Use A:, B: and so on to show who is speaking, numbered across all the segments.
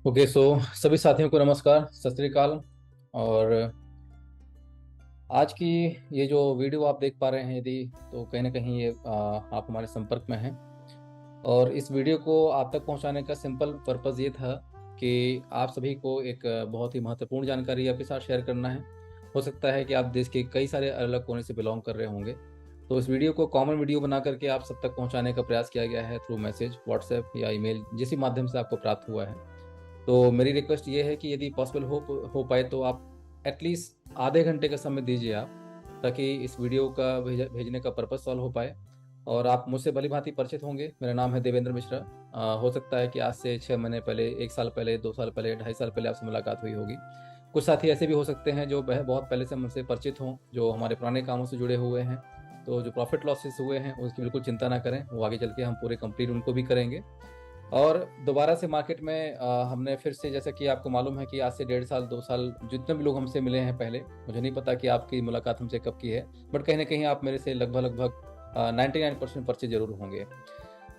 A: Okay so सभी साथियों को नमस्कार, सत श्री अकाल। और आज की ये जो वीडियो आप देख पा रहे हैं, यदि तो कहीं ना कहीं ये आप हमारे संपर्क में हैं। और इस वीडियो को आप तक पहुंचाने का सिंपल पर्पज़ ये था कि आप सभी को एक बहुत ही महत्वपूर्ण जानकारी आपके साथ शेयर करना है। हो सकता है कि आप देश के कई सारे अलग अलग कोने से बिलोंग कर रहे होंगे, तो इस वीडियो को कॉमन वीडियो बना करके आप सब तक पहुंचाने का प्रयास किया गया है थ्रू मैसेज, व्हाट्सएप या ईमेल, जिस भी माध्यम से आपको प्राप्त हुआ है। तो मेरी रिक्वेस्ट ये है कि यदि पॉसिबल हो पाए तो आप एटलीस्ट आधे घंटे का समय दीजिए आप, ताकि इस वीडियो का भेजने का पर्पस सॉल्व हो पाए। और आप मुझसे भली भांति परिचित होंगे, मेरा नाम है देवेंद्र मिश्रा। हो सकता है कि आज से 6 महीने पहले, 1 साल पहले, 2 साल पहले, 2.5 साल पहले आपसे मुलाकात हुई होगी। कुछ साथी ऐसे भी हो सकते हैं जो बहुत पहले से मुझसे परिचित हों, जो हमारे पुराने कामों से जुड़े हुए हैं। तो जो प्रॉफिट लॉसेस हुए हैं उसकी बिल्कुल चिंता ना करें, वो आगे चल के हम पूरे कंप्लीट उनको भी करेंगे। और दोबारा से मार्केट में हमने फिर से, जैसा कि आपको मालूम है कि आज से 1.5 साल 2 साल जितने भी लोग हमसे मिले हैं पहले, मुझे नहीं पता कि आपकी मुलाकात हमसे कब की है, बट कहीं ना कहीं आप मेरे से लगभग लगभग 99% परिचय जरूर होंगे।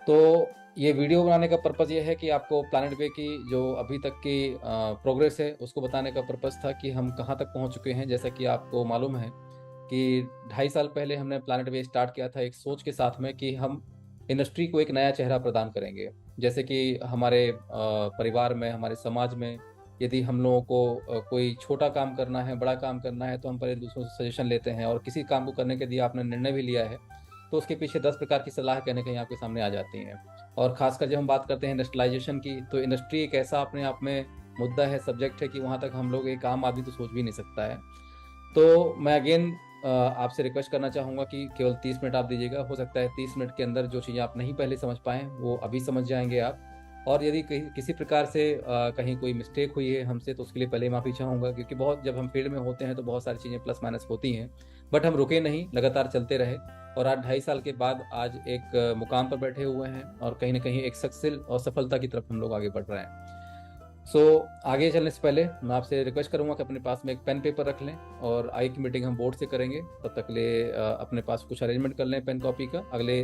A: तो ये वीडियो बनाने का पर्पज़ ये है कि आपको प्लानट वे की जो अभी तक की प्रोग्रेस है उसको बताने का पर्पज़ था कि हम कहाँ तक पहुँच चुके हैं। जैसा कि आपको मालूम है कि 2.5 साल पहले हमने प्लानट वे स्टार्ट किया था एक सोच के साथ में कि हम इंडस्ट्री को एक नया चेहरा प्रदान करेंगे। जैसे कि हमारे परिवार में, हमारे समाज में, यदि हम लोगों को कोई छोटा काम करना है, बड़ा काम करना है, तो हम पहले दूसरों से सजेशन लेते हैं। और किसी काम को करने के लिए आपने निर्णय भी लिया है, तो उसके पीछे 10 प्रकार की सलाह कहने कहीं आपके सामने आ जाती हैं। और खासकर जब हम बात करते हैं इंडस्ट्रियलाइजेशन की, तो इंडस्ट्री एक ऐसा अपने आप में मुद्दा है, सब्जेक्ट है, कि वहाँ तक हम लोग, एक आम आदमी तो सोच भी नहीं सकता है। तो मैं अगेन आपसे रिक्वेस्ट करना चाहूँगा कि केवल 30 मिनट आप दीजिएगा। हो सकता है 30 मिनट के अंदर जो चीज़ें आप नहीं पहले समझ पाएँ वो अभी समझ जाएंगे आप। और यदि किसी प्रकार से कहीं कोई मिस्टेक हुई है हमसे, तो उसके लिए पहले माफ़ी चाहूँगा, क्योंकि बहुत, जब हम फील्ड में होते हैं तो बहुत सारी चीज़ें प्लस माइनस होती हैं। बट हम रुके नहीं, लगातार चलते रहे। और आज 2.5 साल के बाद आज एक मुकाम पर बैठे हुए हैं, और कहीं ना कहीं एक सक्सेस और सफलता की तरफ हम लोग आगे बढ़ रहे हैं। सो आगे चलने से पहले मैं आपसे रिक्वेस्ट करूंगा कि अपने पास में एक पेन पेपर रख लें, और आगे की मीटिंग हम बोर्ड से करेंगे। तब तक ले अपने पास कुछ अरेंजमेंट कर लें पेन कॉपी का। अगले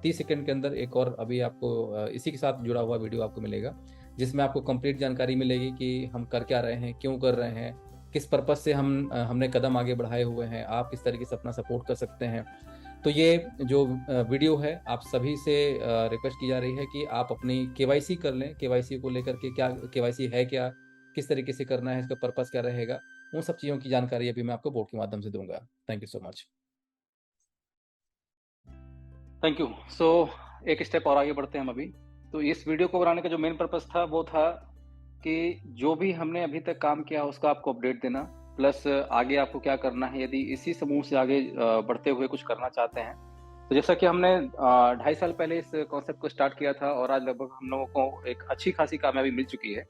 A: 30 सेकंड के अंदर एक और अभी आपको इसी के साथ जुड़ा हुआ वीडियो आपको मिलेगा, जिसमें आपको कंप्लीट जानकारी मिलेगी कि हम कर क्या रहे हैं, क्यों कर रहे हैं, किस पर्पज से हमने कदम आगे बढ़ाए हुए हैं, आप किस तरीके से अपना सपोर्ट कर सकते हैं। तो ये जो वीडियो है, आप सभी से रिक्वेस्ट की जा रही है कि आप अपनी केवाईसी कर लें। केवाईसी को लेकर के, क्या केवाईसी है, क्या किस तरीके से करना है, इसका पर्पस क्या रहेगा, उन सब चीज़ों की जानकारी अभी मैं आपको बोर्ड के माध्यम से दूंगा। Thank you so much.
B: Thank you. So एक स्टेप और आगे बढ़ते हैं हम अभी। तो इस वीडियो को बनाने का जो मेन पर्पस था वो था कि जो भी हमने अभी तक काम किया उसका आपको अपडेट देना, प्लस आगे आपको क्या करना है यदि इसी समूह से आगे बढ़ते हुए कुछ करना चाहते हैं। तो जैसा कि हमने 2.5 साल पहले इस कॉन्सेप्ट को स्टार्ट किया था और आज लगभग हम लोगों को एक अच्छी खासी कामयाबी मिल चुकी है।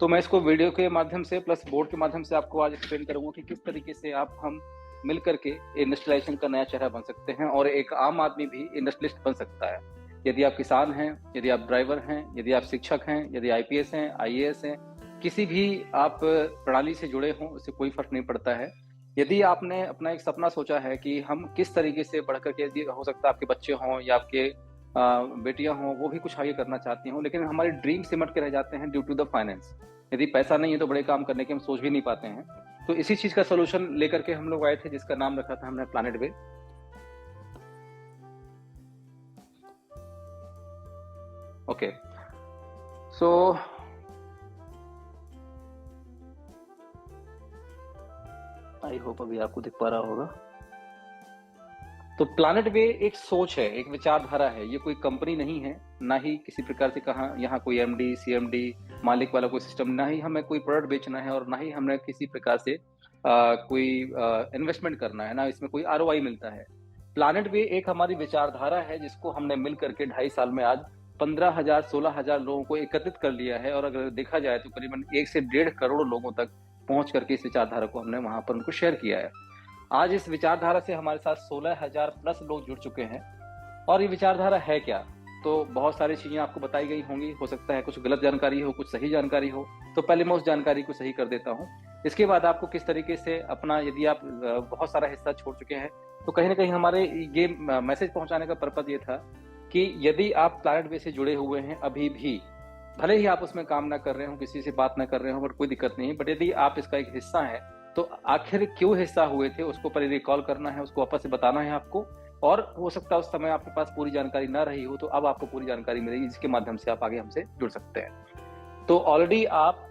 B: तो मैं इसको वीडियो के माध्यम से प्लस बोर्ड के माध्यम से आपको आज एक्सप्लेन करूंगा कि किस तरीके से हम मिल करके इंडस्ट्रियलाइजेशन का नया चेहरा बन सकते हैं और एक आम आदमी भी इंडस्ट्रियलिस्ट बन सकता है। यदि आप किसान हैं, यदि आप ड्राइवर हैं, यदि आप शिक्षक हैं, यदि आईपीएस हैं, आईएएस हैं, किसी भी आप प्रणाली से जुड़े हों, उससे कोई फर्क नहीं पड़ता है। यदि आपने अपना एक सपना सोचा है कि हम किस तरीके से बढ़कर के, यदि हो सकता है आपके बच्चे हों या आपके बेटियां हों, वो भी कुछ आगे करना चाहती हों, लेकिन हमारे ड्रीम सिमट के रह जाते हैं ड्यू टू द फाइनेंस। यदि पैसा नहीं है तो बड़े काम करने के हम सोच भी नहीं पाते हैं। तो इसी चीज का सोल्यूशन लेकर के हम लोग आए थे, जिसका नाम रखा था हमने planet way. Okay, so I hope अभी आपको दिख पा रहा होगा। तो प्लानट वे एक सोच है, एक विचारधारा है। ये कोई कंपनी नहीं है, ना ही किसी प्रकार से कहा यहाँ कोई एमडी सीएमडी मालिक वाला कोई सिस्टम, ना ही हमें कोई प्रोडक्ट बेचना है और ना ही हमें किसी प्रकार से कोई इन्वेस्टमेंट करना है, ना इसमें कोई आरओआई मिलता है। प्लानट वे एक हमारी विचारधारा है जिसको हमने मिल करके 2.5 साल में आज 15,000 16,000 लोगों को एकत्रित कर लिया है। और अगर देखा जाए तो करीबन 1 से 1.5 करोड़ लोगों तक पहुंच करके इस विचारधारा को हमने वहां पर उनको शेयर किया है। आज इस विचारधारा से हमारे साथ 16,000 प्लस लोग जुड़ चुके हैं। और ये विचारधारा है क्या? तो बहुत सारी चीजें आपको बताई गई होंगी, हो सकता है कुछ गलत जानकारी हो, कुछ सही जानकारी हो। तो पहले मैं उस जानकारी को सही कर देता हूँ। इसके बाद आपको किस तरीके से अपना, यदि आप बहुत सारा हिस्सा छोड़ चुके हैं, तो कहीं ना कहीं हमारे ये मैसेज पहुंचाने का पर्पज ये था कि यदि आप प्लानट वे से जुड़े हुए हैं अभी भी, भले ही आप उसमें काम ना कर रहे हो, किसी से बात ना कर रहे हो, बट कोई दिक्कत नहीं। बट यदि आप इसका एक हिस्सा है तो आखिर क्यों हिस्सा हुए थे उसको पहले रिकॉल करना है, उसको वापस से बताना है आपको। और हो सकता है उस समय आपके पास पूरी जानकारी ना रही हो, तो अब आपको पूरी जानकारी मिलेगी, जिसके माध्यम से आप आगे हमसे जुड़ सकते हैं। तो ऑलरेडी आप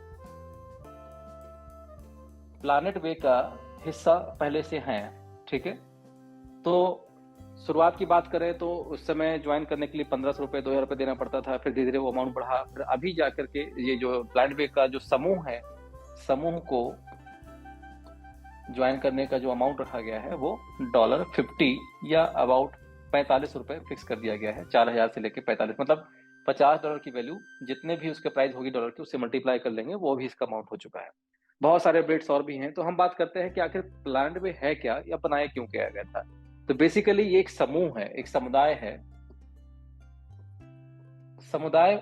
B: प्लैनेट वे का हिस्सा पहले से हैं, ठीक है। तो शुरुआत की बात करें तो उस समय ज्वाइन करने के लिए 1500 रुपये 2000 रुपये देना पड़ता था, फिर धीरे धीरे वो अमाउंट बढ़ा, फिर अभी जाकर के ये जो प्लैनेट वे का जो समूह है, समूह को ज्वाइन करने का जो अमाउंट रखा गया है वो $50 या अबाउट 45 रुपए फिक्स कर दिया गया है। 4000 से लेकर 45, मतलब $50 की वैल्यू जितने भी उसके प्राइस होगी डॉलर की, उससे मल्टीप्लाई कर लेंगे, वो भी इसका अमाउंट हो चुका है। बहुत सारे अपडेट्स और भी हैं। तो हम बात करते हैं कि आखिर प्लैनेट वे है क्या, या बनाया क्यों किया गया था। तो बेसिकली ये एक समूह है, एक समुदाय है। समुदाय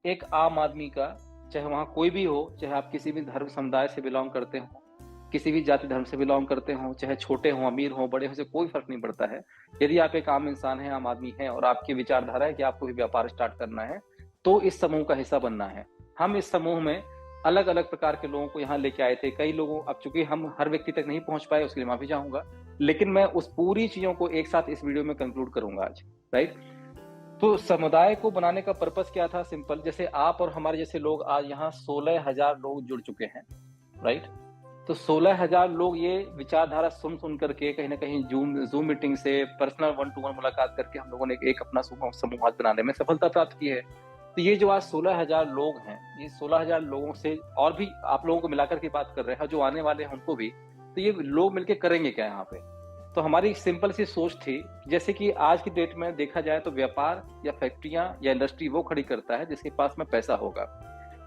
B: एक आम आदमी का, चाहे वहां कोई भी हो, चाहे आप किसी भी धर्म समुदाय से बिलोंग करते हो, किसी भी जाति धर्म से बिलोंग करते हो, चाहे छोटे हो, अमीर हो, बड़े हो, से कोई फर्क नहीं पड़ता है। यदि आप एक आम इंसान है, आम आदमी है, और आपकी विचारधारा है कि आपको भी व्यापार स्टार्ट करना है, तो इस समूह का हिस्सा बनना है। हम इस समूह में अलग अलग प्रकार के लोगों को यहाँ लेके आए थे। कई लोगों, अब चूंकि हम हर व्यक्ति तक नहीं पहुंच पाए, उसके लिए माफी चाहूंगा, लेकिन मैं उस पूरी चीजों को एक साथ इस वीडियो में कंक्लूड करूंगा आज, राइट। तो समुदाय को बनाने का पर्पस क्या था? सिंपल, जैसे आप और हमारे जैसे लोग आज यहाँ 16,000 लोग जुड़ चुके हैं, राइट। तो 16,000 लोग ये विचारधारा सुन सुन करके कहीं ना कहीं जूम मीटिंग से, पर्सनल 1-to-1 मुलाकात करके हम लोगों ने एक अपना समूह आज बनाने में सफलता प्राप्त की है। तो ये जो आज 16,000 लोग हैं, ये 16,000 लोगों से और भी आप लोगों को मिलाकर के बात कर रहे हैं, जो आने वाले हैं उनको भी। तो ये लोग मिलके करेंगे क्या यहाँ पे? तो हमारी सिंपल सी सोच थी, जैसे कि आज की डेट में देखा जाए तो व्यापार या फैक्ट्रियां या इंडस्ट्री वो खड़ी करता है जिसके पास में पैसा होगा,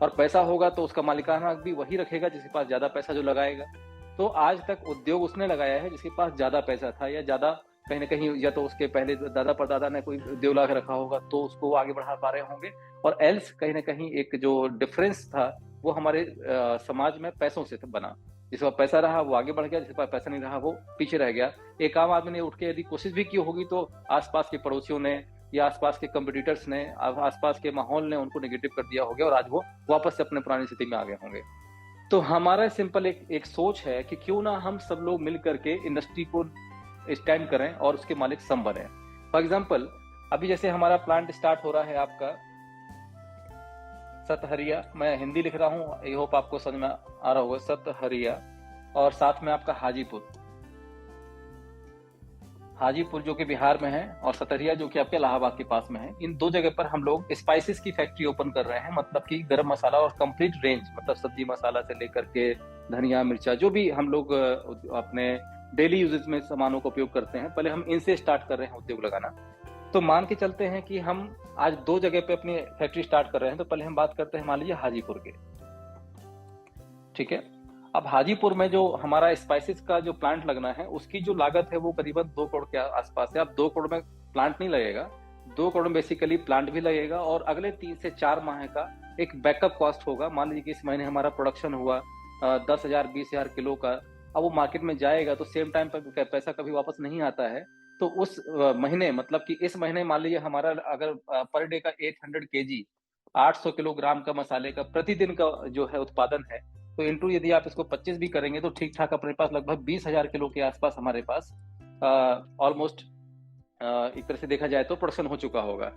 B: और पैसा होगा तो उसका मालिकाना हक भी वही रखेगा जिसके पास ज्यादा पैसा जो लगाएगा। तो आज तक उद्योग उसने लगाया है जिसके पास ज्यादा पैसा था, या ज्यादा कहीं ना कहीं, या तो उसके पहले दादा परदादा ने कोई उद्योग लगा रखा होगा तो उसको वो आगे बढ़ा पा रहे होंगे, और एल्स कहीं ना कहीं एक जो डिफरेंस था वो हमारे समाज में पैसों से बना। जिसके पास पैसा रहा वो आगे बढ़ गया, जिसके पास पैसा नहीं रहा वो पीछे रह गया। एक आम आदमी ने उठ के यदि कोशिश भी की होगी तो आसपास के पड़ोसियों ने या आसपास के कंपटीटर्स ने, आसपास के माहौल ने उनको नेगेटिव कर दिया होगा, और आज वो वापस से अपने पुरानी स्थिति में आ गए होंगे। तो हमारा सिंपल एक सोच है कि क्यों ना हम सब लोग मिल करके इंडस्ट्री को स्टैंड करें और उसके मालिक सम बने। फॉर एग्जाम्पल, अभी जैसे हमारा प्लांट स्टार्ट हो रहा है आपका सतहरिया, मैं हिंदी लिख रहा हूँ, आई होप आपको समझ में आ रहा होगा, सतहरिया, और साथ में आपका हाजीपुर, हाजीपुर जो कि बिहार में है, और सतहरिया जो कि आपके इलाहाबाद के पास में है। इन दो जगह पर हम लोग स्पाइसेस की फैक्ट्री ओपन कर रहे हैं, मतलब कि गरम मसाला और कंप्लीट रेंज, मतलब सब्जी मसाला से लेकर के धनिया मिर्चा, जो भी हम लोग अपने डेली यूजेज में सामानों का उपयोग करते हैं, पहले हम इनसे स्टार्ट कर रहे हैं उद्योग लगाना। तो मान के चलते हैं कि हम आज दो जगह पे अपनी फैक्ट्री स्टार्ट कर रहे हैं, तो पहले हम बात करते हैं मान लीजिए हाजीपुर के, ठीक है। अब हाजीपुर में जो हमारा स्पाइसेस का जो प्लांट लगना है, उसकी जो लागत है वो करीबन 2 करोड़ के आसपास है। अब 2 करोड़ में प्लांट नहीं लगेगा, 2 करोड़ में बेसिकली प्लांट भी लगेगा, और अगले 3 से 4 माह का एक बैकअप कॉस्ट होगा। मान लीजिए कि इस महीने हमारा प्रोडक्शन हुआ 10,000 20,000 किलो का, अब वो मार्केट में जाएगा तो सेम टाइम पर पैसा कभी वापस नहीं आता है। तो उस महीने, मतलब कि इस महीने मान लीजिए हमारा अगर पर डे का 800 kg 800 किलोग्राम का मसाले का प्रतिदिन का जो है उत्पादन है, तो इंटू यदि आप इसको 25 भी करेंगे तो ठीक ठाक अपने पास लगभग 20,000 किलो के आसपास हमारे पास ऑलमोस्ट एक तरह से देखा जाए तो प्रोडक्शन हो चुका होगा।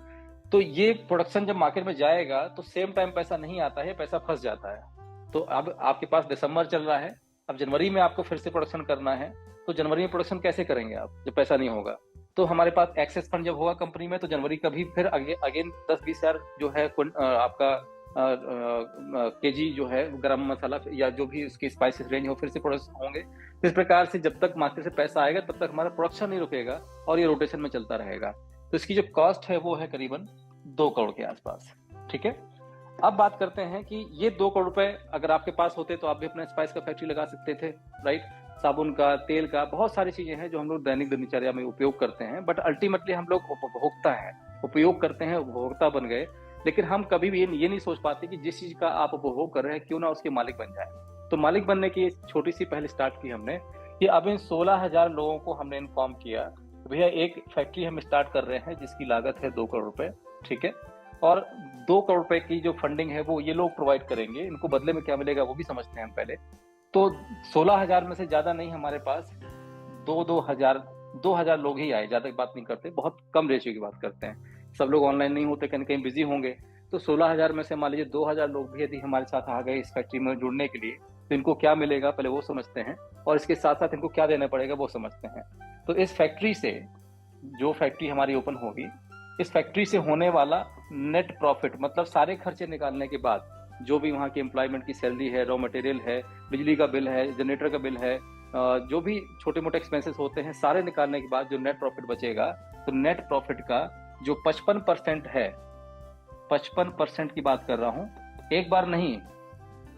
B: तो ये प्रोडक्शन जब मार्केट में जाएगा तो सेम टाइम पैसा नहीं आता है, पैसा फंस जाता है। तो अब आपके पास दिसंबर चल रहा है, अब जनवरी में आपको फिर से प्रोडक्शन करना है, तो जनवरी में प्रोडक्शन कैसे करेंगे आप जब पैसा नहीं होगा? तो हमारे पास एक्सेस फंड जब होगा कंपनी में, तो जनवरी का भी फिर अगेन 10-20,000 जो है आपका केजी जो है गरम मसाला या जो भी उसकी स्पाइसेस रेंज हो फिर से प्रोडक्शन होंगे। इस प्रकार से जब तक मार्केट से पैसा आएगा तब तक हमारा प्रोडक्शन नहीं रुकेगा और ये रोटेशन में चलता रहेगा। तो इसकी जो कॉस्ट है वो है करीबन 2 करोड़ के आसपास, ठीक है। अब बात करते हैं कि ये 2 करोड़ रुपए अगर आपके पास होते तो आप भी अपना स्पाइस का फैक्ट्री लगा सकते थे, राइट। साबुन का, तेल का, बहुत सारी चीजें हैं जो हम लोग दैनिक दिनचर्या में उपयोग करते हैं, बट अल्टीमेटली हम लोग उपभोक्ता हैं, उपयोग करते हैं, उपभोक्ता बन गए। लेकिन हम कभी भी ये नहीं सोच पाते कि जिस चीज का आप उपभोग कर रहे हैं क्यों ना उसके मालिक बन जाए। तो मालिक बनने की छोटी सी पहले स्टार्ट की हमने कि अब इन 16,000 लोगों को हमने इन्फॉर्म किया भैया एक फैक्ट्री हम स्टार्ट कर रहे हैं जिसकी लागत है 2 करोड़ रुपए, ठीक है। और 2 करोड़ रुपए की जो फंडिंग है वो ये लोग प्रोवाइड करेंगे। इनको बदले में क्या मिलेगा वो भी समझते हैं हम पहले। तो 16,000 में से ज्यादा नहीं, हमारे पास 2,000 लोग ही आए, ज्यादा की बात नहीं करते, बहुत कम रेशियो की बात करते हैं। सब लोग ऑनलाइन नहीं होते, कहीं कहीं बिजी होंगे। तो 16,000 में से मान लीजिए 2,000 लोग भी यदि हमारे साथ आ गए इस फैक्ट्री में जुड़ने के लिए, तो इनको क्या मिलेगा पहले वो समझते हैं, और इसके साथ साथ इनको क्या देना पड़ेगा वो समझते हैं। तो इस फैक्ट्री से, जो फैक्ट्री हमारी ओपन होगी, इस फैक्ट्री से होने वाला नेट प्रॉफिट, मतलब सारे खर्चे निकालने के बाद जो भी वहाँ की एम्प्लॉयमेंट की सैलरी है, रॉ मटेरियल है, बिजली का बिल है, जनरेटर का बिल है, जो भी छोटे मोटे एक्सपेंसेस होते हैं, सारे निकालने के बाद जो नेट प्रॉफिट बचेगा, तो नेट प्रॉफिट का जो 55% है, 55% की बात कर रहा हूँ, एक बार नहीं,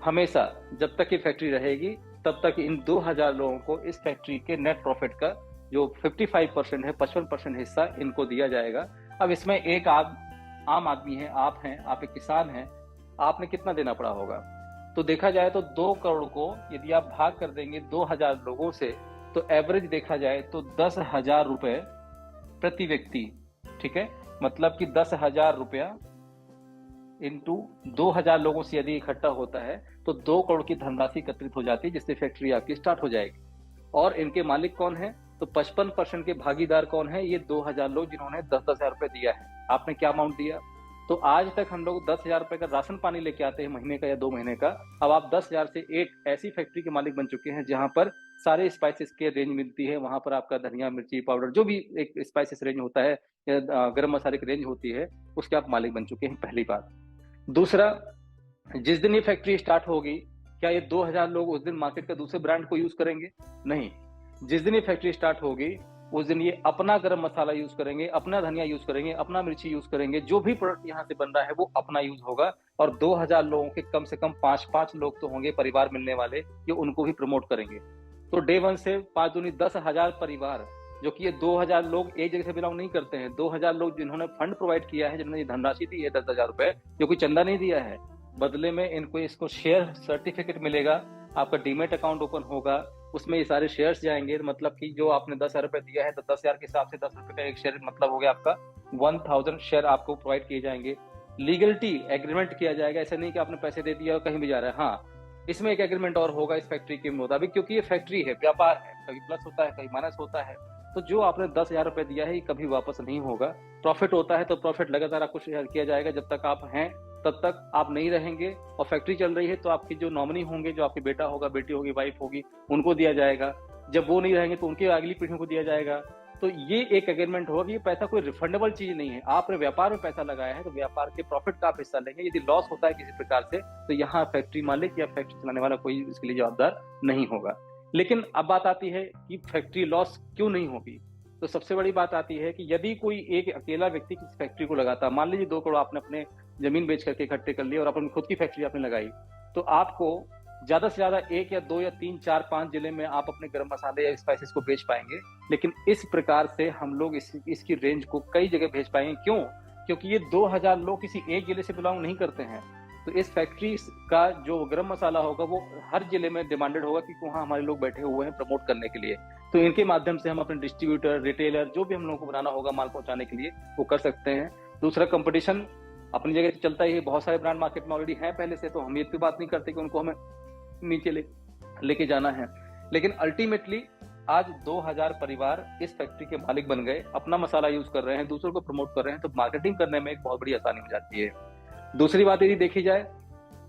B: हमेशा जब तक ये फैक्ट्री रहेगी तब तक इन 2,000 लोगों को इस फैक्ट्री के नेट प्रॉफिट का जो 55% है, 55% हिस्सा इनको दिया जाएगा। अब इसमें एक आम आदमी है, आप हैं, आप एक किसान हैं, आपने कितना देना पड़ा होगा? तो देखा जाए तो 2 करोड़ को यदि आप भाग कर देंगे 2,000 लोगों से, तो एवरेज देखा जाए तो 10,000 रुपए प्रति व्यक्ति, ठीक है, मतलब कि 10,000 रुपया इंटू 2,000 लोगों से यदि इकट्ठा होता है तो 2 करोड़ की धनराशि एकत्रित हो जाती है, जिससे फैक्ट्री आपकी स्टार्ट हो जाएगी। और इनके मालिक कौन है? तो 55% के भागीदार कौन है? ये 2,000 लोग जिन्होंने 10,000 रुपए दिया है। आपने क्या अमाउंट दिया? तो आज तक हम लोग 10,000 रुपए का राशन पानी लेके आते हैं महीने का या 2 महीने का। अब आप 10,000 से एक ऐसी फैक्ट्री के मालिक बन चुके हैं जहां पर सारे स्पाइसेस के रेंज मिलती है। वहां पर आपका धनिया, मिर्ची पाउडर, जो भी एक स्पाइसेस रेंज होता है या गर्म मसाले की रेंज होती है, उसके आप मालिक बन चुके हैं, पहली बात। दूसरा, जिस दिन ये फैक्ट्री स्टार्ट होगी, क्या ये 2,000 लोग उस दिन मार्केट का दूसरे ब्रांड को यूज करेंगे? नहीं। जिस दिन ये फैक्ट्री स्टार्ट होगी उस दिन ये अपना गरम मसाला यूज करेंगे, अपना धनिया यूज करेंगे, अपना मिर्ची यूज करेंगे, जो भी प्रोडक्ट यहाँ से बन रहा है वो अपना यूज होगा। और 2,000 लोगों के कम से कम 5-5 लोग तो होंगे परिवार मिलने वाले, ये उनको भी प्रमोट करेंगे। तो डे 1 से 5 दूनी 10,000 परिवार, जो कि ये 2,000 लोग एक जगह से बिलोंग नहीं करते हैं। 2,000 लोग जिन्होंने फंड प्रोवाइड किया है, जिन्होंने धनराशि दी है 10,000 रुपए, जो कोई चंदा नहीं दिया है, बदले में इनको इसको शेयर सर्टिफिकेट मिलेगा। आपका डीमेट अकाउंट ओपन होगा, उसमें ये सारे शेयर्स जाएंगे। मतलब कि जो आपने 10,000 रुपए दिया है तो 10,000 के हिसाब से 10 रुपए का एक शेयर, मतलब हो गया आपका 1,000 शेयर आपको प्रोवाइड किए जाएंगे। लीगलिटी एग्रीमेंट किया जाएगा, ऐसा नहीं कि आपने पैसे दे दिया और कहीं भी जा रहा है। हाँ, इसमें एक एग्रीमेंट और होगा इस फैक्ट्री के मुताबिक, क्योंकि ये फैक्ट्री है, व्यापार है, कभी प्लस होता है कभी माइनस होता है। तो जो आपने 10,000 रुपए दिया है ये कभी वापस नहीं होगा। प्रॉफिट होता है तो प्रॉफिट लगातार आपको शेयर किया जाएगा, जब तक आप हैं तब तक आप नहीं रहेंगे। और फैक्ट्री चल रही है तो आपके जो नॉमिनी होंगे, जो आपके बेटा होगा, बेटी होगी, वाइफ होगी, उनको दिया जाएगा। जब वो नहीं रहेंगे तो उनकी अगली पीढ़ियों को दिया जाएगा। तो ये एक एग्रीमेंट होगा कि ये पैसा कोई रिफंडेबल चीज नहीं है। आपने व्यापार में पैसा लगाया है तो व्यापार के प्रॉफिट का आप हिस्सा लेंगे। यदि लॉस होता है किसी प्रकार से तो यहाँ फैक्ट्री मालिक या फैक्ट्री चलाने वाला कोई इसके लिए जवाबदार नहीं होगा। लेकिन अब बात आती है कि फैक्ट्री लॉस क्यों नहीं होगी। तो सबसे बड़ी बात आती है कि यदि कोई एक अकेला व्यक्ति किसी फैक्ट्री को लगाता, मान लीजिए 2 करोड़ आपने अपने जमीन बेच करके इकट्ठे कर लिए और अपनी खुद की फैक्ट्री आपने लगाई, तो आपको ज्यादा से ज्यादा 1 या 2 या 3, 4, 5 जिले में आप अपने गर्म मसाले या स्पाइसेस को बेच पाएंगे। लेकिन इस प्रकार से हम लोग इसकी रेंज को कई जगह भेज पाएंगे। क्यों? क्योंकि ये 2,000 लोग किसी एक जिले से बिलोंग नहीं करते हैं। तो इस फैक्ट्री का जो गरम मसाला होगा वो हर जिले में डिमांडेड होगा, क्योंकि वहाँ हमारे लोग बैठे हुए हैं प्रमोट करने के लिए। तो इनके माध्यम से हम अपने डिस्ट्रीब्यूटर, रिटेलर, जो भी हम लोगों को बनाना होगा माल पहुंचाने के लिए, वो कर सकते हैं। दूसरा, कंपटीशन अपनी जगह से चलता ही है, बहुत सारे ब्रांड मार्केट में ऑलरेडी हैं पहले से, तो हम ये इतनी बात नहीं करते कि उनको हमें नीचे लेके जाना है। लेकिन अल्टीमेटली आज 2,000 परिवार इस फैक्ट्री के मालिक बन गए, अपना मसाला यूज कर रहे हैं, दूसरों को प्रमोट कर रहे हैं, तो मार्केटिंग करने में एक बहुत बड़ी आसानी हो जाती है। दूसरी बात यदि देखी जाए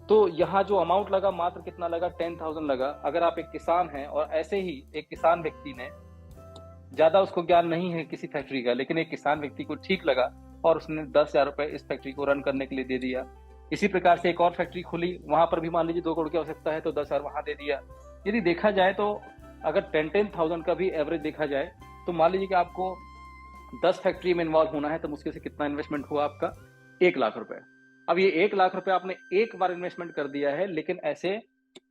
B: तो यहाँ जो अमाउंट लगा, मात्र कितना लगा? 10,000 लगा। अगर आप एक किसान हैं और ऐसे ही एक किसान व्यक्ति ने, ज्यादा उसको ज्ञान नहीं है किसी फैक्ट्री का, लेकिन एक किसान व्यक्ति को ठीक लगा और उसने 10,000 रुपए इस फैक्ट्री को रन करने के लिए दे दिया। इसी प्रकार से एक और फैक्ट्री खुली, वहां पर भी मान लीजिए 2 करोड़ की आवश्यकता है तो 10,000 वहां दे दिया। यदि देखा जाए तो अगर 10,000 का भी एवरेज देखा जाए तो मान लीजिए कि आपको 10 फैक्ट्री में इन्वॉल्व होना है तो मुश्किल से कितना इन्वेस्टमेंट हुआ आपका? 1 लाख रुपए। अब ये 1 लाख रुपए आपने एक बार इन्वेस्टमेंट कर दिया है, लेकिन ऐसे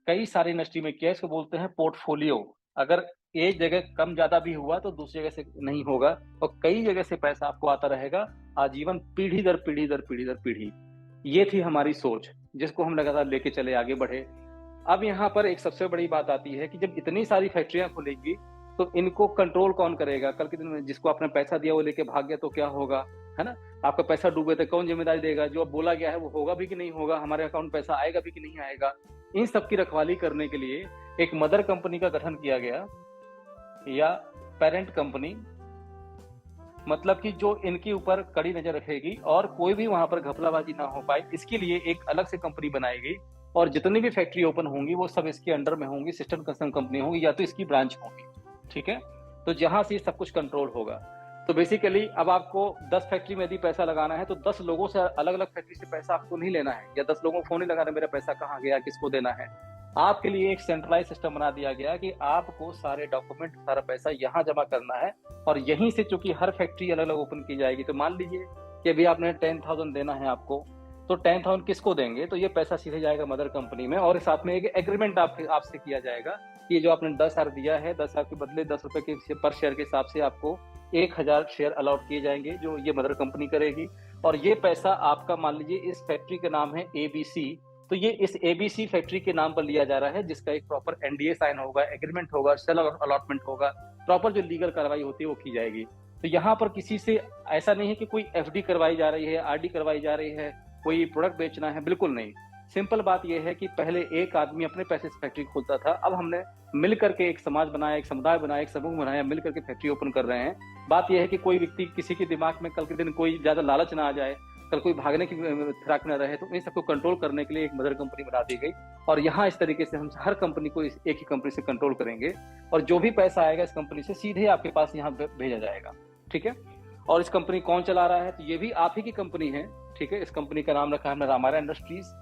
B: कई सारी इंडस्ट्री में किया है। इसको बोलते हैं पोर्टफोलियो। अगर एक जगह कम ज्यादा भी हुआ तो दूसरी जगह से नहीं होगा, और कई जगह से पैसा आपको आता रहेगा आजीवन, पीढ़ी दर पीढ़ी दर पीढ़ी दर पीढ़ी। ये थी हमारी सोच, जिसको हम लगातार लेके चले, आगे बढ़े। अब यहाँ पर एक सबसे बड़ी बात आती है कि जब इतनी सारी फैक्ट्रियां खुलेगी तो इनको कंट्रोल कौन करेगा? कल के दिन में जिसको आपने पैसा दिया वो लेके भाग गया तो क्या होगा, है ना? आपका पैसा डूबे तो कौन जिम्मेदारी देगा? जो अब बोला गया है वो होगा भी कि नहीं होगा? हमारे अकाउंट पैसा आएगा भी कि नहीं आएगा? इन सब की रखवाली करने के लिए एक मदर कंपनी का गठन किया गया, या पेरेंट कंपनी, मतलब कि जो इनके ऊपर कड़ी नजर रखेगी और कोई भी वहां पर घपलाबाजी ना हो पाए, इसके लिए एक अलग से कंपनी बनाई गई। और जितनी भी फैक्ट्री ओपन होंगी वो सब इसके अंडर में होंगी, सिस्टम कस्टम कंपनी होंगी या तो इसकी ब्रांच होंगी, ठीक है। तो जहां से सब कुछ कंट्रोल होगा। तो बेसिकली अब आपको 10 फैक्ट्री में यदि पैसा लगाना है तो 10 लोगों से अलग अलग फैक्ट्री से पैसा आपको नहीं लेना है, या 10 लोगों को फोन नहीं लगाना मेरा पैसा कहाँ गया, किसको देना है। आपके लिए एक सेंट्रलाइज सिस्टम बना दिया गया कि आपको सारे डॉक्यूमेंट, सारा पैसा यहाँ जमा करना है। और यहीं से चूंकि हर फैक्ट्री अलग अलग ओपन की जाएगी, तो मान लीजिए कि अभी आपने 10,000 देना है आपको, तो 10,000 किसको देंगे? तो ये पैसा सीधे जाएगा मदर कंपनी में, और साथ में एक एग्रीमेंट आपसे किया जाएगा कि जो आपने 10,000 दिया है, 10,000 के बदले 10 रुपए के पर शेयर के हिसाब से आपको 1,000 शेयर अलॉट किए जाएंगे, जो ये मदर कंपनी करेगी। और ये पैसा आपका, मान लीजिए इस फैक्ट्री का नाम है ABC, तो ये इस ABC फैक्ट्री के नाम पर लिया जा रहा है, जिसका एक प्रॉपर NDA साइन होगा, एग्रीमेंट होगा, सेल अलॉटमेंट होगा, प्रॉपर जो लीगल कार्रवाई होती है वो की जाएगी। तो यहाँ पर किसी से ऐसा नहीं है कि कोई FD करवाई जा रही है, RD करवाई जा रही है, कोई प्रोडक्ट बेचना है, बिल्कुल नहीं। सिंपल बात यह है कि पहले एक आदमी अपने पैसे से फैक्ट्री खोलता था, अब हमने मिल करके एक समाज बनाया, एक समुदाय बनाया, एक समूह बनाया, मिल करके फैक्ट्री ओपन कर रहे हैं। बात यह है कि कोई व्यक्ति, किसी के दिमाग में कल के दिन कोई ज्यादा लालच ना आ जाए, कल कोई भागने की फिराक न रहे, तो इन सबको कंट्रोल करने के लिए एक मदर कंपनी बना दी गई। और यहाँ इस तरीके से हम हर कंपनी को एक ही कंपनी से कंट्रोल करेंगे, और जो भी पैसा आएगा इस कंपनी से सीधे आपके पास यहाँ भेजा जाएगा, ठीक है। और इस कंपनी कौन चला रहा है? तो ये भी आप ही की कंपनी है, ठीक है। इस कंपनी का नाम रखा है रामायण इंडस्ट्रीज,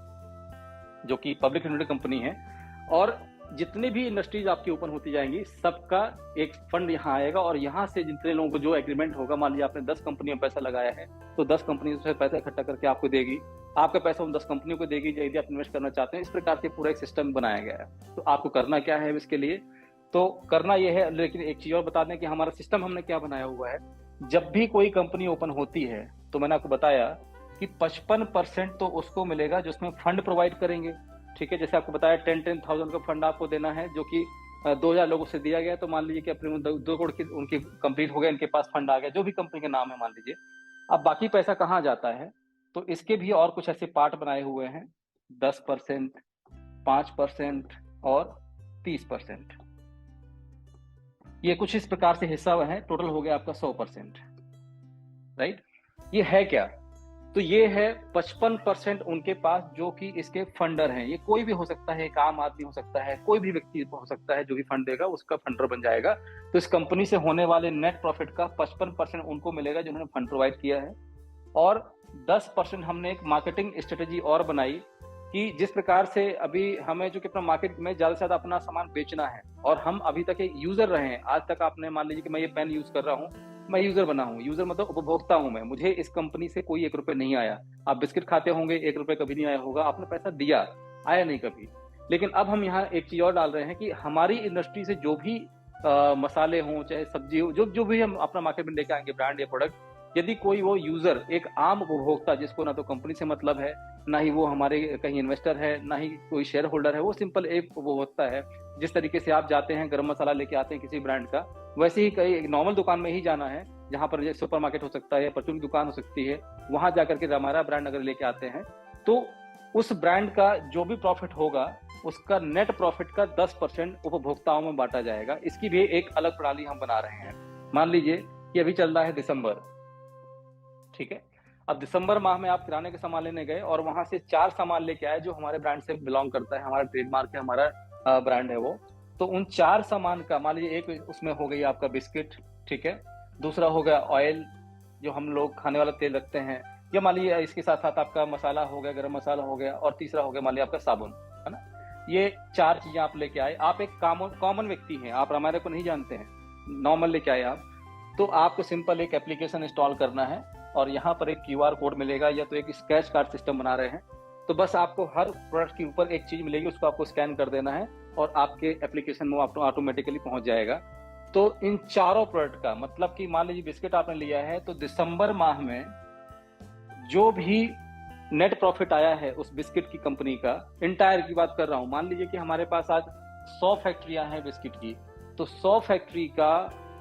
B: जो कि पब्लिक लिमिटेड कंपनी है। और जितनी भी इंडस्ट्रीज आपकी ओपन होती जाएंगी, सबका एक फंड यहाँ आएगा, और यहाँ से जितने लोगों को जो एग्रीमेंट होगा, मान लीजिए आपने 10 कंपनी में पैसा लगाया है, तो 10 कंपनी से पैसा इकट्ठा करके आपको देगी, आपका पैसा उन 10 कंपनियों को देगी यदि आप इन्वेस्ट करना चाहते हैं। इस प्रकार से पूरा एक सिस्टम बनाया गया है। तो आपको करना क्या है इसके लिए? तो करना यह है, लेकिन एक चीज और बता दें कि हमारा सिस्टम हमने क्या बनाया हुआ है। जब भी कोई कंपनी ओपन होती है, तो मैंने आपको बताया कि 55% तो उसको मिलेगा जिसमें फंड प्रोवाइड करेंगे, ठीक है। जैसे आपको बताया 10,000 का फंड आपको देना है, जो कि 2,000 लोगों से दिया गया। तो मान लीजिए कि अपने 2 करोड़ की उनकी कंप्लीट हो गया, इनके पास फंड आ गया, जो भी कंपनी का नाम है मान लीजिए। अब बाकी पैसा कहाँ जाता है? तो इसके भी और कुछ ऐसे पार्ट बनाए हुए हैं, 10%, 5% और 30%। ये कुछ इस प्रकार से हिस्सा है, टोटल हो गया आपका 100%, राइट। ये है क्या? तो ये है 55% उनके पास, जो कि इसके फंडर हैं। ये कोई भी हो सकता है, एक आम आदमी हो सकता है, कोई भी व्यक्ति हो सकता है, जो भी फंड देगा उसका फंडर बन जाएगा। तो इस कंपनी से होने वाले नेट प्रॉफिट का 55% उनको मिलेगा जिन्होंने फंड प्रोवाइड किया है। और 10% हमने एक मार्केटिंग स्ट्रेटेजी और बनाई कि जिस प्रकार से अभी हमें जो कि अपना मार्केट में ज्यादा से ज्यादा अपना सामान बेचना है, और हम अभी तक एक यूजर रहे हैं। आज तक आपने, मान लीजिए कि मैं ये पेन यूज कर रहा हूँ, मैं यूजर बना हूँ, यूजर मतलब उपभोक्ता हूँ मैं, मुझे इस कंपनी से कोई 1 रुपए नहीं आया। आप बिस्किट खाते होंगे, 1 रुपए कभी नहीं आया होगा, आपने पैसा दिया, आया नहीं कभी। लेकिन अब हम यहाँ एक चीज और डाल रहे हैं कि हमारी इंडस्ट्री से जो भी मसाले हों, चाहे सब्जी हो, जो भी हम अपना मार्केट में लेके आएंगे ब्रांड या प्रोडक्ट, यदि कोई वो यूजर, एक आम उपभोक्ता जिसको ना तो कंपनी से मतलब है, ना ही वो हमारे कहीं इन्वेस्टर है, ना ही कोई शेयर होल्डर है, वो सिंपल एक उपभोक्ता है। जिस तरीके से आप जाते हैं गरम मसाला लेके आते हैं किसी ब्रांड का, वैसे ही कहीं नॉर्मल दुकान में ही जाना है, जहां पर सुपर मार्केट हो सकता है, परचून की दुकान हो सकती है, वहां जाकर के हमारा ब्रांड अगर लेके आते हैं, तो उस ब्रांड का जो भी प्रॉफिट होगा, उसका नेट प्रॉफिट का 10% उपभोक्ताओं में बांटा जाएगा। इसकी भी एक अलग प्रणाली हम बना रहे हैं। मान लीजिए कि अभी चल रहा है दिसंबर, ठीक है। अब दिसंबर माह में आप किराने के सामान लेने गए और वहां से 4 सामान लेके आए जो हमारे ब्रांड से बिलोंग करता है, हमारा ट्रेडमार्क है, हमारा ब्रांड है वो। तो उन 4 सामान का, मान लीजिए एक उसमें हो गई आपका बिस्किट, ठीक है, दूसरा हो गया ऑयल, जो हम लोग खाने वाला तेल रखते हैं, या मान लीजिए इसके साथ साथ आपका मसाला हो गया, गरम मसाला हो गया, और तीसरा हो गया मान लीजिए आपका साबुन, है ना। ये 4 चीजें आप लेके आए। आप एक कॉमन व्यक्ति हैं, आप रामायण को नहीं जानते हैं, नॉर्मल लेके आए आप, तो आपको सिंपल एक एप्लीकेशन इंस्टॉल करना है, और यहाँ पर एक QR कोड मिलेगा, या तो एक स्क्रैच कार्ड सिस्टम बना रहे हैं। तो बस आपको हर प्रोडक्ट के ऊपर एक चीज मिलेगी, उसको आपको स्कैन कर देना है और आपके एप्लीकेशन में ऑटोमेटिकली पहुंच जाएगा। तो इन चारों प्रोडक्ट का मतलब कि मान लीजिए बिस्किट आपने लिया है, तो दिसंबर माह में जो भी नेट प्रॉफिट आया है उस बिस्किट की कंपनी का, इंटायर की बात कर रहा हूं, मान लीजिए कि हमारे पास आज 100 फैक्ट्रियां हैं बिस्किट की, तो 100 फैक्ट्री का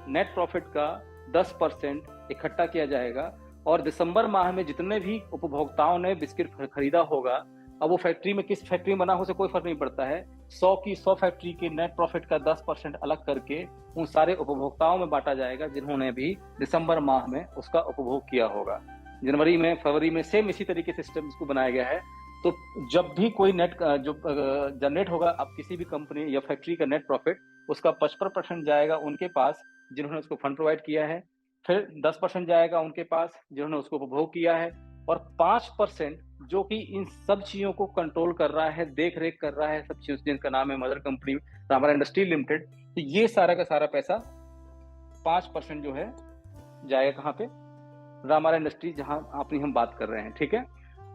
B: नेट प्रॉफिट का 10% इकट्ठा किया जाएगा, और दिसंबर माह में जितने भी उपभोक्ताओं ने बिस्किट खरीदा होगा, अब वो फैक्ट्री में किस फैक्ट्री में बना हो, उसे कोई फर्क नहीं पड़ता है, 100 की 100 फैक्ट्री के नेट प्रॉफिट का 10% अलग करके उन सारे उपभोक्ताओं में बांटा जाएगा जिन्होंने भी दिसंबर माह में उसका उपभोग किया होगा। जनवरी में, फरवरी में सेम इसी तरीके से सिस्टम इसको बनाया गया है। तो जब भी कोई नेट जो जनरेट होगा अब किसी भी कंपनी या फैक्ट्री का नेट प्रॉफिट, उसका 55% जाएगा उनके पास जिन्होंने उसको फंड प्रोवाइड किया है, फिर 10% जाएगा उनके पास जिन्होंने उसको उपभोग किया है, और 5% जो कि इन सब चीजों को कंट्रोल कर रहा है, देख रेख कर रहा है सब चीजों, जिनका नाम है मदर कंपनी रामारा इंडस्ट्री लिमिटेड। तो ये सारा का सारा पैसा 5% जो है जाएगा कहाँ पे, रामारा इंडस्ट्री जहां अपनी हम बात कर रहे हैं, ठीक है।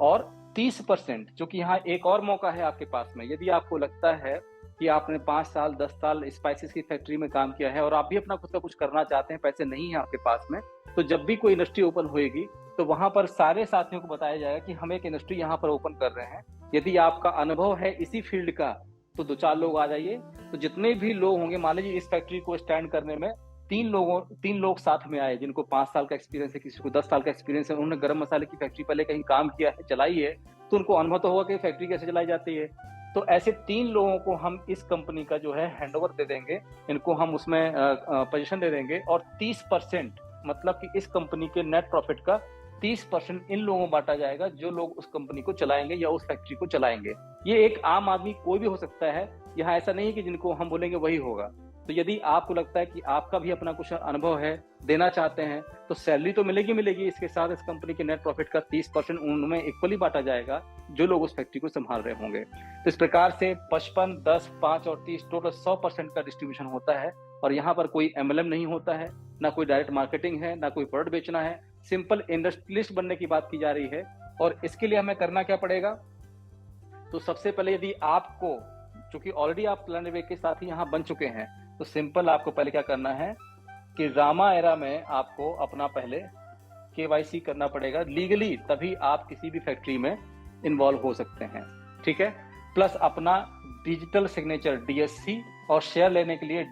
B: और 30% जो कि यहाँ एक और मौका है आपके पास में, यदि आपको लगता है कि आपने 5 साल 10 साल स्पाइसेस की फैक्ट्री में काम किया है और आप भी अपना खुद का कुछ करना चाहते हैं, पैसे नहीं है आपके पास में, तो जब भी कोई इंडस्ट्री ओपन होएगी तो वहां पर सारे साथियों को बताया जाएगा कि हम एक इंडस्ट्री यहाँ पर ओपन कर रहे हैं, यदि आपका अनुभव है इसी फील्ड का तो 2-4 लोग आ जाइए। तो जितने भी लोग होंगे, मान लीजिए इस फैक्ट्री को स्टैंड करने में 3 लोग साथ में आए जिनको 5 साल का एक्सपीरियंस है, किसी को 10 साल का एक्सपीरियंस है, उन्होंने गर्म मसाले की फैक्ट्री पहले कहीं काम किया है, चलाई है, तो उनको अनुभव तो होगा कि फैक्ट्री कैसे चलाई जाती है। तो ऐसे 3 लोगों को हम इस कंपनी का जो है हैंडओवर दे देंगे, इनको हम उसमें पोजीशन दे देंगे, और 30% मतलब कि इस कंपनी के नेट प्रॉफिट का 30% इन लोगों को बांटा जाएगा जो लोग उस कंपनी को चलाएंगे या उस फैक्ट्री को चलाएंगे। ये एक आम आदमी कोई भी हो सकता है, यहाँ ऐसा नहीं कि जिनको हम बोलेंगे वही होगा। तो यदि आपको लगता है कि आपका भी अपना कुछ अनुभव है, देना चाहते हैं, तो सैलरी तो मिलेगी, इसके साथ इस कंपनी के नेट प्रॉफिट का 30% उनमें इक्वली बांटा जाएगा जो लोग उस फैक्ट्री को संभाल रहे होंगे। तो इस प्रकार से 55, 10, 5 और 30 टोटल 100% का डिस्ट्रीब्यूशन होता है। और यहाँ पर कोई MLM नहीं होता है, ना कोई डायरेक्ट मार्केटिंग है, ना कोई प्रोडक्ट बेचना है, सिंपल इंडस्ट्रियलिस्ट बनने की बात की जा रही है। और इसके लिए हमें करना क्या पड़ेगा, तो सबसे पहले यदि आपको, चूंकि ऑलरेडी आप प्लान वे के साथ ही यहाँ बन चुके हैं, तो सिंपल आपको पहले क्या करना है कि रामा एरा में आपको अपना पहले KYC करना पड़ेगा लीगली, तभी आप किसी भी फैक्ट्री में इन्वॉल्व हो सकते हैं, ठीक है। प्लस अपना डिजिटल सिग्नेचर DSC और शेयर लेने के लिए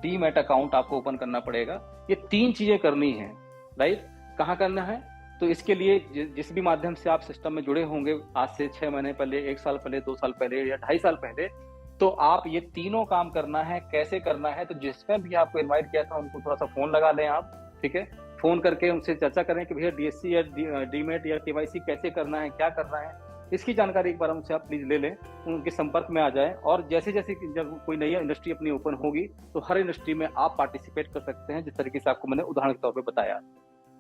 B: डीमैट अकाउंट आपको ओपन करना पड़ेगा। ये 3 चीजें करनी है, राइट। कहाँ करना है, तो इसके लिए जिस भी माध्यम से आप सिस्टम में जुड़े होंगे, आज से 6 महीने पहले, 1 साल पहले, 2 साल पहले या 2.5 साल पहले, तो आप ये तीनों काम करना है। कैसे करना है, तो जिसमें भी आपको इनवाइट किया था उनको थोड़ा सा फोन लगा लें आप, ठीक है। फोन करके उनसे चर्चा करें कि भैया DSC या डीमेट या KYC कैसे करना है, क्या करना है, इसकी जानकारी एक बार उनसे आप प्लीज ले लें, उनके संपर्क में आ जाएं। और जैसे जैसे जब कोई नई इंडस्ट्री अपनी ओपन होगी तो हर इंडस्ट्री में आप पार्टिसिपेट कर सकते हैं, जिस तरीके से आपको मैंने उदाहरण के तौर पर बताया।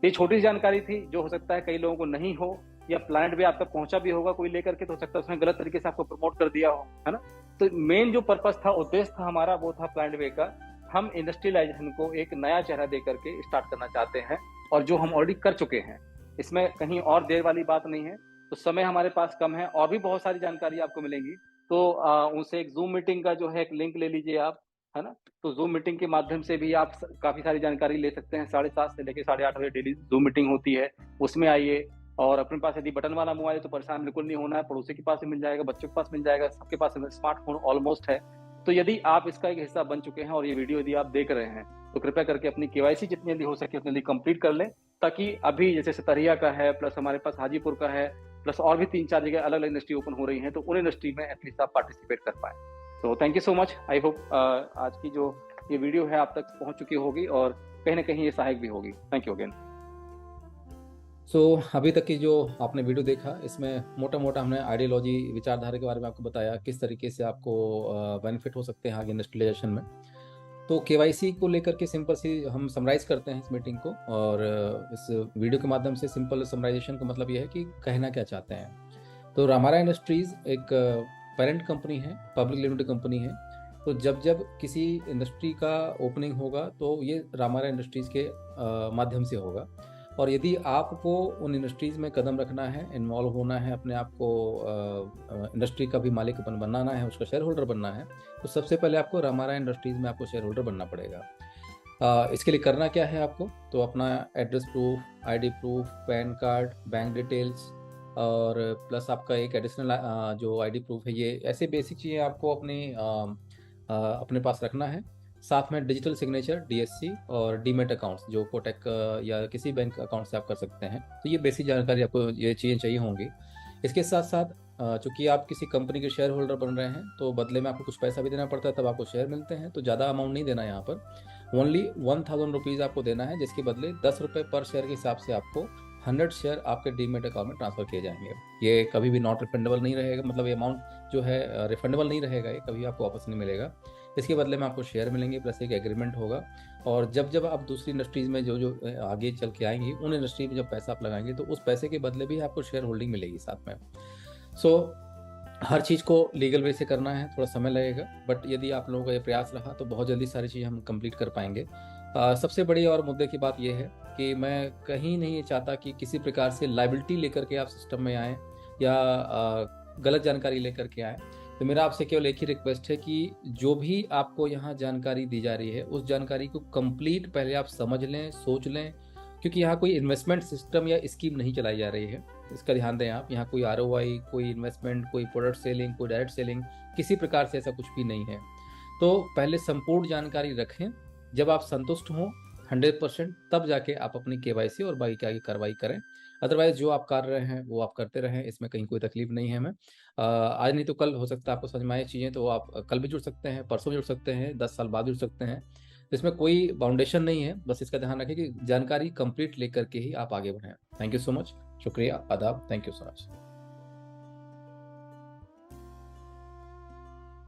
B: ये छोटी जानकारी थी, जो हो सकता है कई लोगों को नहीं हो, या प्लांट भी आप तक पहुंचा भी होगा कोई लेकर के, तो हो सकता है उसने गलत तरीके से आपको प्रमोट कर दिया हो, है ना। तो मेन जो पर्पस था, उद्देश्य था हमारा, वो था प्लांट वे का, हम इंडस्ट्रियलाइजेशन को एक नया चेहरा दे करके स्टार्ट करना चाहते हैं, और जो हम ऑलरेडी कर चुके हैं, इसमें कहीं और देर वाली बात नहीं है। तो समय हमारे पास कम है, और भी बहुत सारी जानकारी आपको मिलेंगी, तो उनसे एक जूम मीटिंग का जो है एक लिंक ले लीजिए आप, है ना। तो जूम मीटिंग के माध्यम से भी आप काफी सारी जानकारी ले सकते हैं। 7:30 से लेकर 8:30 बजे डेली जूम मीटिंग होती है, उसमें आइए। और अपने पास यदि बटन वाला मोबाइल है तो परेशान बिल्कुल नहीं होना है, पड़ोसी के पास भी मिल जाएगा, बच्चों के पास मिल जाएगा, सबके पास स्मार्टफोन ऑलमोस्ट है। तो यदि आप इसका एक हिस्सा बन चुके हैं और ये वीडियो यदि आप देख रहे हैं, तो कृपया करके अपनी KYC जितनी जल्दी हो सके उतनी जल्दी कंप्लीट कर लें, ताकि अभी जैसे सतरिया का है, प्लस हमारे पास हाजीपुर का है, प्लस और भी 3-4 जगह अलग अलग इंडस्ट्री ओपन हो रही हैं, तो उन इंडस्ट्री में एटलीस्ट आप पार्टिसिपेट कर पाए। तो thank you so much. I hope आज की जो ये वीडियो है आप तक पहुंच चुकी होगी और कहीं ना कहीं ये सहायक भी होगी। Thank you again.
A: अभी तक की जो आपने वीडियो देखा, इसमें मोटा मोटा हमने आइडियोलॉजी, विचारधारा के बारे में आपको बताया, किस तरीके से आपको बेनिफिट हो सकते हैं आगे इंडस्ट्रियलाइजेशन में। तो KYC को लेकर के सिंपल सी हम समराइज करते हैं इस मीटिंग को, और इस वीडियो के माध्यम से सिंपल समराइजेशन का मतलब ये है कि कहना क्या चाहते हैं। तो रामारा इंडस्ट्रीज एक पेरेंट कंपनी है, पब्लिक लिमिटेड कंपनी है। तो जब जब किसी इंडस्ट्री का ओपनिंग होगा तो ये रामारा इंडस्ट्रीज के माध्यम से होगा। और यदि आपको उन इंडस्ट्रीज में कदम रखना है, इन्वॉल्व होना है, अपने आप को इंडस्ट्री का भी मालिक बनाना है, उसका शेयर होल्डर बनना है, तो सबसे पहले आपको रामारा इंडस्ट्रीज में आपको शेयर होल्डर बनना पड़ेगा। इसके लिए करना क्या है आपको, तो अपना address proof, ID proof, pan card, bank details, और प्लस आपका एक एडिशनल जो ID प्रूफ है, ये ऐसे बेसिक चीज़ें आपको अपने पास रखना है। साथ में डिजिटल सिग्नेचर DSC और डीमेट अकाउंट्स जो कोटक या किसी बैंक अकाउंट से आप कर सकते हैं। तो ये बेसिक जानकारी आपको ये चीज़ें चाहिए होंगी। इसके साथ साथ चूंकि आप किसी कंपनी के शेयर होल्डर बन रहे हैं तो बदले में आपको कुछ पैसा भी देना पड़ता है, तब आपको शेयर मिलते हैं। तो ज़्यादा अमाउंट नहीं देना है यहाँ पर, ओनली 1000 रुपीज़ आपको देना है, जिसके बदले 10 रुपये पर शेयर के हिसाब से आपको 100 शेयर आपके डीमेट अकाउंट में ट्रांसफर किए जाएंगे। ये कभी भी नॉट रिफंडेबल नहीं रहेगा, मतलब ये अमाउंट जो है रिफंडेबल नहीं रहेगा, ये कभी आपको वापस नहीं मिलेगा। इसके बदले में आपको शेयर मिलेंगे, प्लस एक एग्रीमेंट होगा। और जब जब आप दूसरी इंडस्ट्रीज़ में जो जो आगे चल के आएंगी, उन इंडस्ट्री में जब पैसा आप लगाएंगे तो उस पैसे के बदले भी आपको शेयर होल्डिंग मिलेगी साथ में। सो हर चीज़ को लीगल वे से करना है, थोड़ा समय लगेगा, बट यदि आप लोगों का ये प्रयास रहा तो बहुत जल्दी सारी चीज़ हम कंप्लीट कर पाएंगे। सबसे बड़ी और मुद्दे की बात यह है कि मैं कहीं नहीं चाहता कि किसी प्रकार से लाइबिलिटी लेकर के आप सिस्टम में आएँ या गलत जानकारी लेकर के आएँ। तो मेरा आपसे केवल एक ही रिक्वेस्ट है कि जो भी आपको यहाँ जानकारी दी जा रही है उस जानकारी को कंप्लीट पहले आप समझ लें, सोच लें, क्योंकि यहाँ कोई इन्वेस्टमेंट सिस्टम या स्कीम नहीं चलाई जा रही है। इसका ध्यान दें आप, यहाँ कोई ROI, कोई इन्वेस्टमेंट, कोई प्रोडक्ट सेलिंग, कोई डायरेक्ट सेलिंग, किसी प्रकार से ऐसा कुछ भी नहीं है। तो पहले संपूर्ण जानकारी रखें, जब आप संतुष्ट हों 100%, तब जाके आप अपनी KYC और बाकी की कार्रवाई करें। अदरवाइज जो आप कर रहे हैं वो आप करते रहें, इसमें कहीं कोई तकलीफ नहीं है हमें। आज नहीं तो कल हो सकता है आपको समझ में आए चीज़ें, तो आप कल भी जुड़ सकते हैं, परसों जुड़ सकते हैं, 10 साल बाद जुड़ सकते हैं। इसमें कोई बाउंडेशन नहीं है, बस इसका ध्यान रखें कि जानकारी कंप्लीट लेकर के ही आप आगे बढ़ें। थैंक यू सो मच, शुक्रिया, आदाब, थैंक यू सो मच।